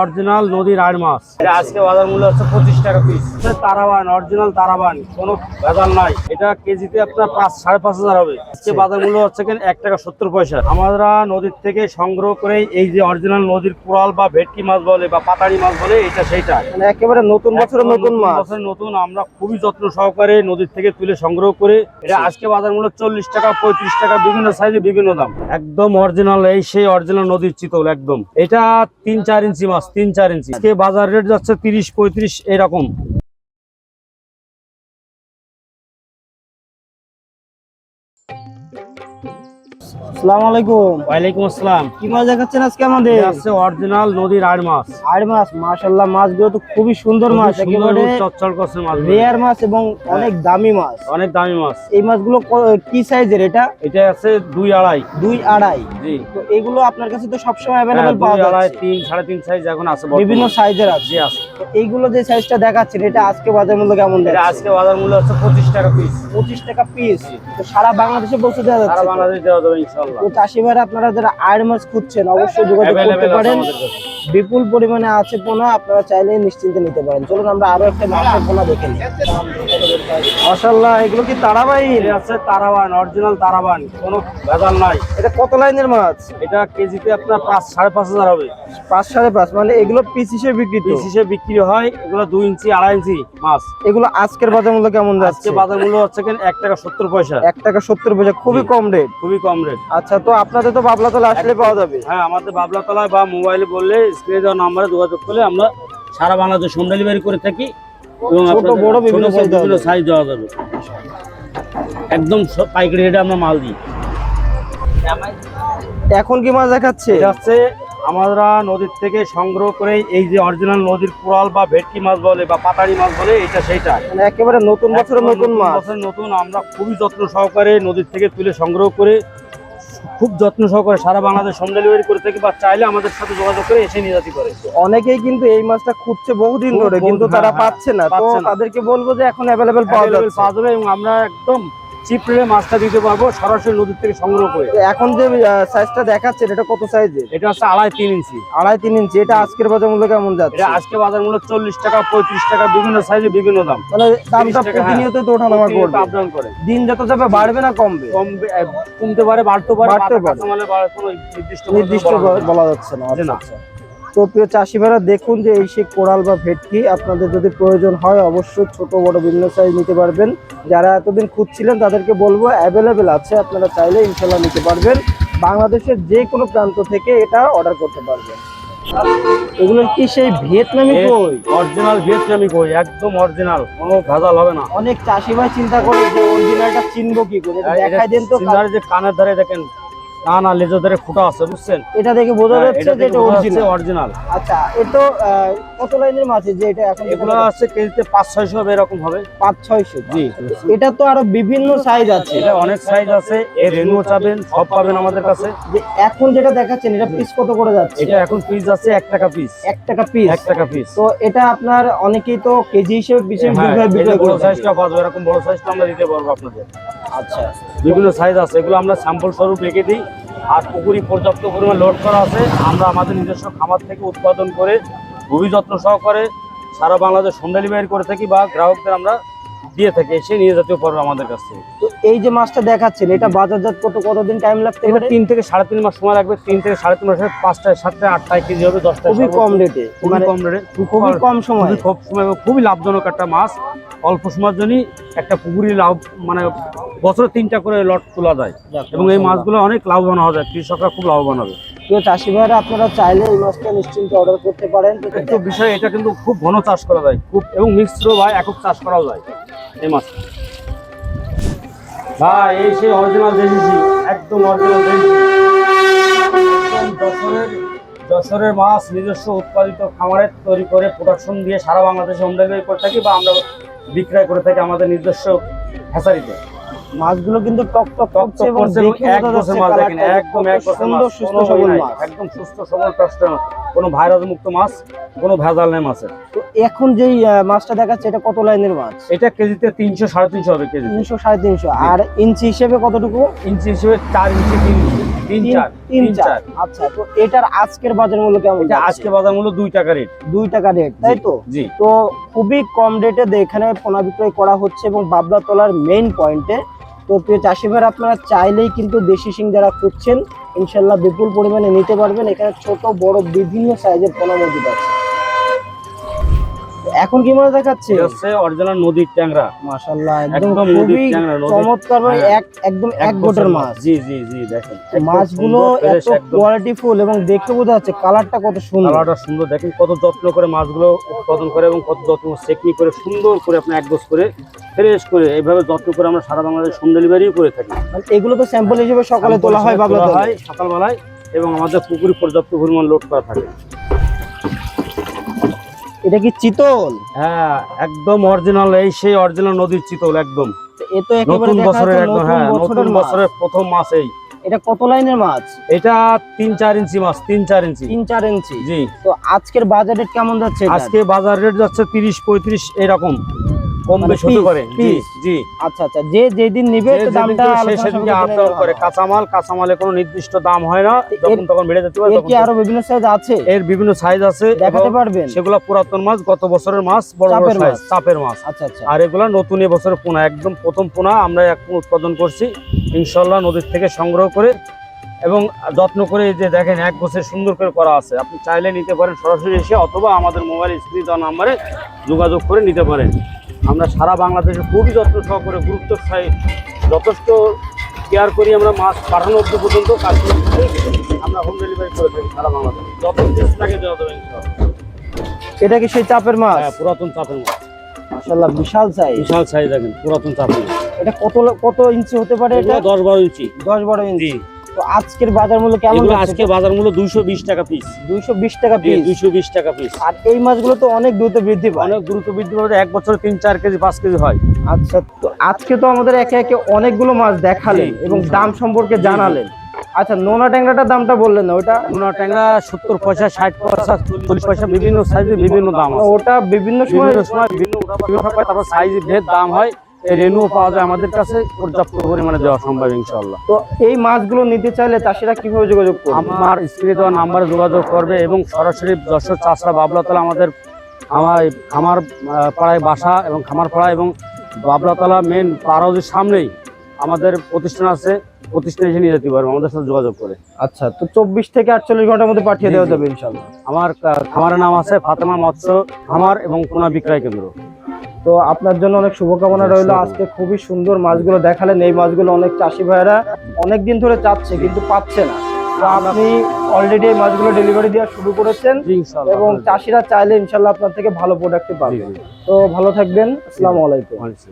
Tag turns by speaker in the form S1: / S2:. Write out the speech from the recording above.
S1: Original নদীর আড় মাছ। এটা আজকে বাজার মূল্য হচ্ছে 25 টাকা পিস। তারাবান, অরিজিনাল তারাবান, কোনো ভেজাল নাই। এটা কেজিতে আপনার 5,500 হবে। আজকে বাজার মূল্য হচ্ছে 1 টাকা 70 পয়সা। আমরা নদীর থেকে সংগ্রহ করে এই যে অরিজিনাল নদীর কোরাল বা ভেটকি মাছ বলে বা পাতাড়ি মাছ বলে, এটা সেইটা
S2: মানে একেবারে নতুন বছরের নতুন মাছ।
S1: নতুন আমরা খুবই যত্ন সহকারে নদীর থেকে তুলে সংগ্রহ করে এটা আজকে বাজার মূল্য 40 টাকা 35 টাকা, বিভিন্ন সাইজে বিভিন্ন দাম। একদম অরিজিনাল, এই সেই অরিজিনাল নদীর চিতল একদম। এটা 3-4 ইঞ্চি মাছ, 3-4 ইঞ্চি। আজকে বাজার রেট যাচ্ছে 30-35 এরকম।
S2: আসসালামু আলাইকুম।
S1: ওয়ালাইকুম আসসালাম।
S2: কি মাছ দেখাচ্ছেন আজকে আমাদের?
S1: আছে অরিজিনাল নদীর আড় মাছ।
S2: আড় মাছ, মাশাআল্লাহ মাছগুলো তো খুবই সুন্দর মাছ, একেবারে
S1: চচ্চল করছে মাছ,
S2: রেয়ার মাছ এবং অনেক দামি মাছ।
S1: অনেক দামি মাছ।
S2: এই মাছগুলো কি সাইজের? এটা
S1: আছে 2-2.5।
S2: 2-2.5।
S1: জি।
S2: তো এগুলো আপনার কাছে তো সবসময় अवेलेबल পাওয়া যায়?
S1: 3, 3.5 সাইজ এখন আছে,
S2: বিভিন্ন সাইজের আছে।
S1: জি আছে।
S2: তো এইগুলো যে সাইজটা দেখাচ্ছেন, এটা আজকে বাজার মূল্য কেমন?
S1: এটা আজকে বাজার মূল্য হচ্ছে 25 টাকা পিস।
S2: 25 টাকা পিস। তো সারা বাংলাদেশে পৌঁছে দেওয়া যাচ্ছে?
S1: সারা বাংলাদেশে দেওয়া যাবে ইনশাআল্লাহ।
S2: তো চাষি ভাইরা আপনারা যারা আড় মাছ খুঁজছেন অবশ্যই যোগাযোগ করতে পারেন। বিপুল পরিমাণে আছে পোনা, আপনারা চাইলে নিশ্চিন্তে নিতে পারেন। চলুন আমরা আরো একটা মাছের পোনা দেখে নিই। মাশাআল্লাহ, এগুলো কি তারাবাই?
S1: আছে তারাবান, অরিজিনাল তারাবান, কোনো ভেজাল নাই।
S2: এটা কত লাইনের মাছ?
S1: এটা কেজিতে আপনার 5-5.5 হবে।
S2: 5-5.5 মানে এগুলো পিস হিসেবে বিক্রি?
S1: পিস হিসেবে বিক্রি হয়। এগুলো 2 ইঞ্চি 2.5 ইঞ্চি মাছ।
S2: এগুলো আজকের বাজার মূল্য কেমন যাচ্ছে?
S1: আজকে বাজার মূল্য হচ্ছে 1 টাকা 70 পয়সা।
S2: 1 টাকা 70 পয়সা, খুবই কম রেট।
S1: খুবই কম রেট।
S2: আচ্ছা, তো আপনাদের তো বাবলাতলা আসলে পাওয়া যাবে?
S1: হ্যাঁ, আমাদের বাবলাতলায় বা মোবাইলে বললে স্ক্রিনে দেওয়া নাম্বারে যোগাযোগ করলে আমরা সারা বাংলাদেশ হোম ডেলিভারি করে থাকি এবং
S2: ছোট বড় বিভিন্ন
S1: সাইজ দেওয়া যাবে। একদম পাইকারি রেটে আমরা মাল দিই।
S2: এখন কি মাছ দেখাচ্ছে?
S1: এটা হচ্ছে আমরা নদীর থেকে সংগ্রহ করে এই যে অরিজিনাল নদীর কোরাল বা ভেটকি মাছ বলে বা পাতাড়ি মাছ বলে, এটা সেইটা।
S2: মানে একেবারে নতুন বছরের নতুন মাছ।
S1: নতুন আমরা খুবই যত্ন সহকারে নদীর থেকে তুলে সংগ্রহ করে খুব যত্ন সহকারে সারা বাংলাদেশ হোম ডেলিভারি করে থাকি, বা চাইলে আমাদের সাথে যোগাযোগ করে এসে নিয়ে যেতে পারে।
S2: অনেকেই কিন্তু এই মাছটা খুঁজছে বহুদিন ধরে, কিন্তু তারা পাচ্ছে না। তো তাদেরকে বলবো যে এখন অ্যাভেলেবেল পাওয়া
S1: যাবে এবং আমরা একদম চিপ রেটে মাছটা দিতে পারবো, সরাসরি নদীর থেকে সংগ্রহ করে।
S2: এখন যে সাইজটা দেখাচ্ছেন এটা কত সাইজের?
S1: এটা হচ্ছে 2.5-3 ইঞ্চি।
S2: 2.5-3 ইঞ্চি। এটা আজকের বাজার মূল্য কেমন যাচ্ছে?
S1: এটা আজকে বাজার মূল্য 40 টাকা 35 টাকা, বিভিন্ন সাইজে বিভিন্ন দাম।
S2: মানে দামটা প্রতিনিয়ত তো ওঠানামা করবে,
S1: আপ ডাউন করে।
S2: দিন যত যাবে বাড়বে না কমবে?
S1: কমতে পারে, বাড়তে পারে। কোনো
S2: নির্দিষ্ট বলা যাচ্ছে না। আচ্ছা। তো প্রিয় চাষি ভাইরা, দেখুন যে এই সেই কোরাল বা ভেটকি আপনাদের যদি প্রয়োজন হয় অবশ্যই ছোট বড় বিভিন্ন সাইজ নিতে পারবেন। যারা এতদিন খুঁজছিলেন তাদেরকে বলবো অ্যাভেলেবেল আছে, আপনারা চাইলে ইনশাল্লাহ নিতে পারবেন। বাংলাদেশের যে কোনো প্রান্ত থেকে এটা অর্ডার করতে পারবেন। এগুলো কি সেই ভিয়েতনামি কই?
S1: অরিজিনাল ভিয়েতনামি কই, একদম অরিজিনাল, কোনো ভেজাল হবে না।
S2: অনেক চাষি ভাই চিন্তা করে যে অরিজিনালটা চিনবো কি করে, দেখাই দেন তো।
S1: যে কানের ধারে দেখেন না লেজের ধারে ফুটা আছে, বুঝছেন?
S2: এটা দেখে বোঝা যাচ্ছে যে এটা
S1: অরিজিনাল।
S2: আচ্ছা, এটা কত লাইনের মাছ যে এটা এখন?
S1: এগুলো আছে কেজিতে 500-600 হবে, এরকম হবে।
S2: 500-600?
S1: জি।
S2: এটা তো আরো বিভিন্ন সাইজ আছে।
S1: এটা অনেক সাইজ আছে, এর রেনু চাবেন সব পাবেন আমাদের কাছে।
S2: যে এখন যেটা দেখাচ্ছেন এটা পিস কত করে যাচ্ছে?
S1: এটা এখন পিস যাচ্ছে 1 টাকা পিস।
S2: 1 টাকা পিস?
S1: 1 টাকা পিস।
S2: তো এটা আপনার অনেকেই তো কেজি হিসেবে বিক্রি
S1: বড় সাইজটা পাবে, এরকম বড় সাইজটা আমরা দিতে পারবো আপনাদের।
S2: আচ্ছা,
S1: বিভিন্ন সাইজ আছে, এগুলো আমরা স্যাম্পল স্বরূপ রেখে দিই। আর পুকুরি পর্যাপ্ত পরিমাণ লোড করা আছে, আমরা আমাদের নিজস্ব খামার থেকে উৎপাদন করে খুবই যত্ন সহকারে সারা বাংলাদেশ হোম ডেলিভারি করে থাকি, বা গ্রাহকদের আমরা দিয়ে থাকি, এসে নিয়ে যেতেও পারবে আমাদের কাছ থেকে।
S2: তো এই যে মাছটা দেখাচ্ছেন এটা বাজারজাত কতদিন টাইম লাগতে পারে?
S1: 3 থেকে 3.5 মাস সময় লাগবে। 3 থেকে 3.5 মাসে 5টায় 7টায় 8টায় কেজি হবে, 10টায়।
S2: খুবই কম রেটে,
S1: খুবই কম রেটে,
S2: খুবই কম সময়,
S1: খুবই লাভজনক একটা মাছ। অল্প সময়ের জন্যই একটা পুকুরি লাভ, মানে বছরে 3টা করে লট তোলা যায় এবং এই মাছগুলো অনেক লাভবান হওয়া যায়, কৃষকরা খুব লাভবান হবে।
S2: প্রিয় চাষি ভাইরা, আপনারা চাইলে এই মাছটা নিশ্চিন্তে অর্ডার করতে পারেন।
S1: কিন্তু বিষয় এটা কিন্তু খুব ঘন চাষ করা যায়, খুব, এবং মিশ্র বা একক চাষ করাও যায় এই মাছ। ভাই এই সেই অরিজিনাল দেশি, একদম অরিজিনাল দেশি, যশোরের মাছ, নিজস্ব উৎপাদিত খামারে তৈরি করে প্রোডাকশন দিয়ে সারা বাংলাদেশে হোম ডেলিভারি করে থাকি, বা আমরা বিক্রয় করে থাকি আমাদের নিজস্ব হ্যাচারিতে।
S2: মাছগুলো কিন্তু টক টক করছে এবং
S1: এক বছর মাছ দেখেন, একদম এক বছর মাছ, সুস্থ সবল মাছ, একদম সুস্থ সবল টস্ট, কোনো ভাইরাস মুক্ত মাছ, কোনো ভেজাল নেই মাছের।
S2: তো এখন যেই মাছটা দেখাচ্ছে এটা কত লাইনের মাছ?
S1: এটা কেজিতে 300-350 হবে কেজি।
S2: 300-350। আর ইঞ্চি হিসেবে কতটুকু?
S1: ইঞ্চি হিসেবে 4 ইঞ্চি 3 তিন চার।
S2: তিন চার। আচ্ছা, তো এটার আজকের বাজার মূল্য কেমন
S1: এটা আজকে বাজার মূল্য 2 টাকা রেট।
S2: 2 টাকা রেট, তাই তো?
S1: জি।
S2: তো খুবই কম রেটে এখানে পোনা বিক্রয় করা হচ্ছে এবং বাবলাতলার মেইন পয়েন্টে। তো প্রিয় চাষি ভাইরা, আপনারা চাইলেই কিন্তু দেশি শিং যারা খুঁজছেন ইনশাল্লাহ বিপুল পরিমাণে নিতে পারবেন। এখানে ছোট বড় বিভিন্ন সাইজের পোনা মজুদ আছে। এখন কি মনে দেখাচ্ছে?
S1: এটা হচ্ছে অরিজিনাল নদীর ট্যাংরা।
S2: মাশাআল্লাহ, একদম
S1: একদম
S2: খুবই
S1: নদীর ট্যাংরা, নদীর-
S2: চমৎকার ভাই,
S1: হ্যাঁ।
S2: একদম এক গোটের মাছ।
S1: জি জি জি, দেখেন একদম
S2: মাছগুলো
S1: সুন্দর, fresh,
S2: এত
S1: একদম
S2: কোয়ালিটিফুল এবং দেখে বোঝা যাচ্ছে কালারটা কত সুন্দর।
S1: কালারটা সুন্দর। দেখেন কত যত্ন করে মাছগুলো উৎপাদন করে এবং কত যত্ন টেকনিক করে সুন্দর করে আপনি এক গোছ করে ফ্রেশ করে এইভাবে যত্ন করে আমরা সারা বাংলাদেশ হোম ডেলিভারিও করে থাকি।
S2: মানে এগুলো তো স্যাম্পল হিসেবে সকালে তোলা হয়
S1: তোলা
S2: বাবলাতলায়।
S1: হয় সকালবেলায় এবং আমাদের পুকুরে পর্যাপ্ত পরিমাণ লোড করা থাকে।
S2: এটা কি চিতল?
S1: হ্যাঁ, একদম অরিজিনাল, এই সেই অরিজিনাল নদীর চিতল একদম।
S2: এ তো একেবারে
S1: নতুন
S2: দেখা
S1: বছরের
S2: যাচ্ছে
S1: একদম,
S2: নতুন
S1: হ্যাঁ নতুন
S2: বছরের মাছ।
S1: বছরের প্রথম মাছ এই।
S2: এটা কত লাইনের মাছ?
S1: এটা 3-4 ইঞ্চি মাছ, 3-4 ইঞ্চি।
S2: 3-4 ইঞ্চি।
S1: জি।
S2: তো আজকের বাজার রেট কেমন যাচ্ছে এটার?
S1: আজকে বাজার রেট যাচ্ছে 30-35 এরকম, কম
S2: মানে
S1: বেশি হতে
S2: piece,
S1: পারে। জি
S2: piece।
S1: জি।
S2: আচ্ছা আচ্ছা, যে যেদিন নিবে
S1: যে
S2: তো দামটা
S1: যেদিন
S2: আলোচনা
S1: সেদিনকে
S2: সাপেক্ষে
S1: আপ
S2: জেনে
S1: ডাউন
S2: নেওয়া
S1: করে।
S2: হবে।
S1: কাঁচামালে কোনো নির্দিষ্ট দাম হয় না, যখন তখন বেড়ে যেতে পারে।
S2: এর
S1: তখন
S2: কি আরো বিভিন্ন সাইজ আছে?
S1: এর বিভিন্ন সাইজ আছে,
S2: দেখাতে
S1: এবং
S2: পারবেন?
S1: সেগুলো পুরাতন মাছ, গত বছরের মাছ, বড় বড়
S2: চাপের
S1: সাইজ
S2: মাছ।
S1: চাপের মাছ।
S2: আচ্ছা আচ্ছা।
S1: আর এগুলো নতুন এবছরের পোনা, একদম প্রথম পোনা আমরা এখন উৎপাদন করছি ইনশাল্লাহ নদীর থেকে সংগ্রহ করে এবং যত্ন করে। এই যে দেখেন এক গোছের সুন্দর করে করা আছে। আপনি চাইলে নিতে পারেন সরাসরি এসে, অথবা আমাদের মোবাইল স্ক্রিনে দেওয়া নাম্বারে যোগাযোগ করে নিতে পারেন। আমরা সারা বাংলাদেশে খুবই যত্ন সহকারে গুরুত্বের সাথে যথেষ্ট কেয়ার করি। আমরা মাছ পাঠানো অব্দি পর্যন্ত কাজ করে আমরা হোম ডেলিভারি করে থাকি সারা বাংলাদেশে। যত পিস লাগে দেওয়া যাবে ইনশাল্লাহ।
S2: এটা কি সেই চাপের মাছ?
S1: হ্যাঁ, পুরাতন চাপের মাছ।
S2: মাশাআল্লাহ, বিশাল সাইজ।
S1: বিশাল সাইজ দেখেন, পুরাতন চাপের মাছ।
S2: এটা কত ইঞ্চি হতে পারে? এটা
S1: এটা 10-12 ইঞ্চি।
S2: 10-12 ইঞ্চি।
S1: জি।
S2: তো আজকের বাজার মূল্য কেমন
S1: এগুলো
S2: যাচ্ছে?
S1: আজকে বাজার মূল্য 220 টাকা পিস।
S2: 220 টাকা পিস।
S1: 220 টাকা পিস।
S2: আর এই মাছগুলো তো অনেক দ্রুত বৃদ্ধি পায়।
S1: অনেক দ্রুত বৃদ্ধি পাবে, এক বছরে 3-4 কেজি 5 কেজি হয়।
S2: আচ্ছা, তো আজকে তো আমাদের একে একে অনেকগুলো মাছ দেখালেন
S1: জি,
S2: এবং দাম সম্পর্কে জানালেন। আচ্ছা, নোনা ট্যাংরাটার দামটা বললেন না, ওটা?
S1: নোনা ট্যাংরা 70 পয়সা, 60 পয়সা, 40 পয়সা, বিভিন্ন সাইজে বিভিন্ন দাম আছে।
S2: ওটা বিভিন্ন সময়
S1: বিভিন্ন সময় বিভিন্ন উঠাপড়া হয়, তারপর সাইজ ভেদ দাম হয়। এই রেনুও পাওয়া যায় আমাদের কাছে, পর্যাপ্ত পরিমাণে দেওয়া সম্ভব ইনশাআল্লাহ।
S2: তো এই মাছগুলো নিতে চাইলে চাষিরা কিভাবে যোগাযোগ করবে?
S1: আমার স্ক্রিনে দেওয়া নাম্বারে যোগাযোগ করবে এবং সরাসরি যশোর চাষরা বাবলাতলা আমার পাড়ায় বাসা এবং খামার পাড়া, এবং বাবলাতলা মেন পাড়া হাউসের সামনেই আমাদের প্রতিষ্ঠান আছে। প্রতিষ্ঠানে এসে নিয়ে যেতে পারবে আমাদের সাথে যোগাযোগ করে।
S2: আচ্ছা, তো 24 থেকে 48 ঘন্টার মধ্যে পাঠিয়ে
S1: জি,
S2: দেওয়া
S1: জি।
S2: যাবে ইনশাআল্লাহ।
S1: আমার খামারের নাম আছে ফাতেমা মৎস্য খামার এবং পোনা বিক্রয় কেন্দ্র।
S2: তো আপনার জন্য অনেক শুভকামনা রইল। আজকে খুবই সুন্দর মাছগুলো দেখালেন। এই মাছগুলো অনেক চাষি ভাইরা অনেকদিন ধরে চাচ্ছে কিন্তু পাচ্ছে না। তো আপনি অলরেডি এই মাছগুলো ডেলিভারি দেওয়া শুরু করেছেন
S1: জি, ইনশাআল্লাহ।
S2: এবং চাষিরা চাইলে ইনশাল্লাহ আপনার থেকে ভালো প্রোডাক্ট পাবে।
S1: জি, জি।
S2: তো ভালো থাকবেন। আসসালামু আলাইকুম।
S1: আচ্ছা।